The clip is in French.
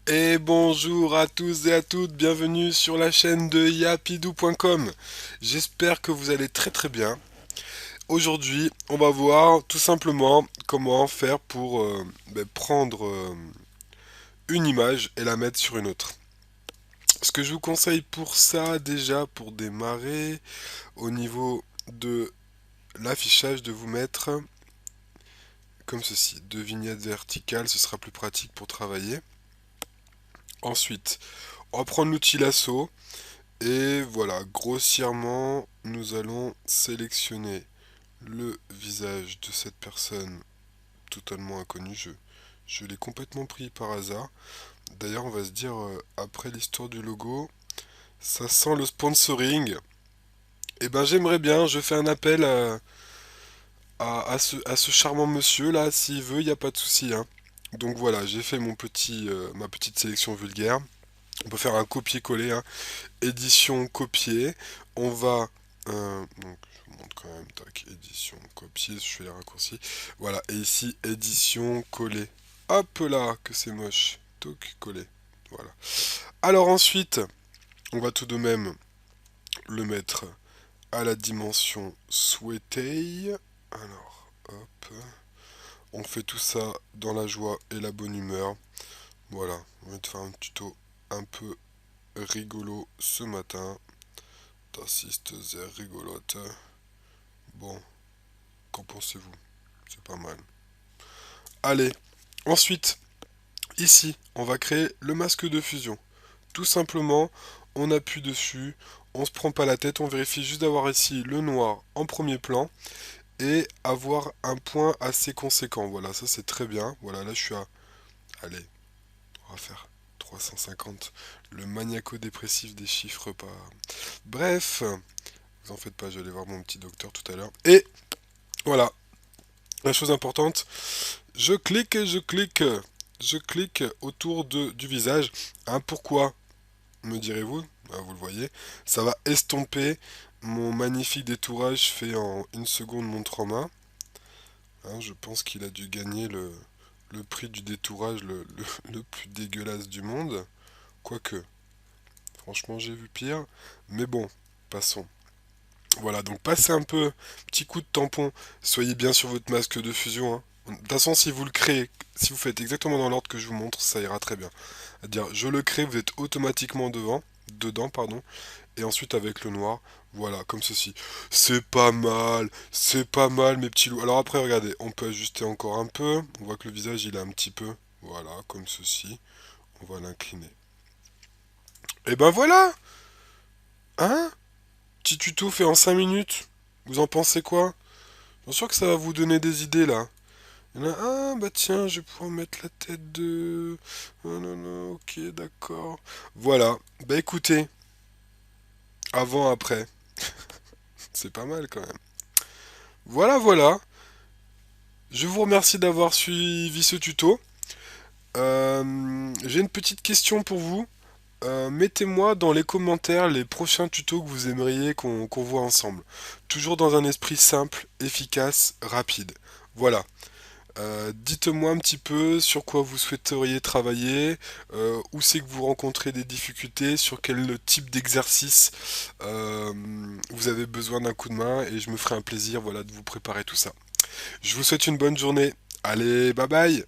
Et bonjour à tous et à toutes, bienvenue sur la chaîne de yapidou.com. J'espère que vous allez très très bien. Aujourd'hui, on va voir tout simplement comment faire pour prendre une image et la mettre sur une autre. Ce que je vous conseille pour ça, déjà pour démarrer, au niveau de l'affichage, de vous mettre comme ceci, deux vignettes verticales, ce sera plus pratique pour travailler. Ensuite, on va prendre l'outil lasso et voilà, grossièrement, nous allons sélectionner le visage de cette personne totalement inconnue. Je l'ai complètement pris par hasard. D'ailleurs, on va se dire, après l'histoire du logo, ça sent le sponsoring. Et ben, j'aimerais bien, je fais un appel à ce charmant monsieur là, s'il veut, il n'y a pas de souci, hein. Donc voilà, j'ai fait ma petite sélection vulgaire. On peut faire un copier-coller, hein. Édition copier. On va. Donc, je vous montre quand même. Tac, édition copier. Je fais les raccourcis. Voilà. Et ici, édition coller. Hop là, que c'est moche. Toc, coller. Voilà. Alors ensuite, on va tout de même le mettre à la dimension souhaitée. Alors, hop. On fait tout ça dans la joie et la bonne humeur. Voilà. On va te faire un tuto un peu rigolo ce matin. T'assistes et rigolote. Bon, qu'en pensez-vous? C'est pas mal. Allez, ensuite, ici, on va créer le masque de fusion. Tout simplement, on appuie dessus, on se prend pas la tête, on vérifie juste d'avoir ici le noir en premier plan et avoir un point assez conséquent. Voilà, ça c'est très bien. Voilà, là je suis à... Allez, on va faire 350. Le maniaco-dépressif des chiffres pas... Bref, vous en faites pas, je vais aller voir mon petit docteur tout à l'heure. Et voilà, la chose importante, je clique autour du visage. Hein, pourquoi, me direz-vous? Ah, vous le voyez, ça va estomper mon magnifique détourage fait en une seconde montre en main. Hein, je pense qu'il a dû gagner le prix du détourage le plus dégueulasse du monde. Quoique, franchement, j'ai vu pire. Mais bon, passons. Voilà, donc passez un peu, petit coup de tampon, soyez bien sur votre masque de fusion, hein. De toute façon, si vous le créez, si vous faites exactement dans l'ordre que je vous montre, ça ira très bien. C'est-à-dire, je le crée, vous êtes automatiquement dedans, pardon, et ensuite avec le noir, voilà, comme ceci. C'est pas mal, mes petits loups. Alors après, regardez, on peut ajuster encore un peu, on voit que le visage, il est un petit peu, voilà, comme ceci, on va l'incliner. Et ben voilà, hein? Petit tuto fait en 5 minutes, vous en pensez quoi? Bien sûr que ça va vous donner des idées là. Il y en a, ah bah tiens, je vais pouvoir mettre la tête de... Oh non, non, ok, d'accord. Voilà, bah écoutez, avant, après, c'est pas mal quand même. Voilà, voilà, je vous remercie d'avoir suivi ce tuto. J'ai une petite question pour vous. Mettez-moi dans les commentaires les prochains tutos que vous aimeriez qu'on voit ensemble. Toujours dans un esprit simple, efficace, rapide. Voilà. Dites-moi un petit peu sur quoi vous souhaiteriez travailler, où c'est que vous rencontrez des difficultés, sur quel type d'exercice vous avez besoin d'un coup de main et je me ferai un plaisir voilà, de vous préparer tout ça. Je vous souhaite une bonne journée. Allez, bye bye!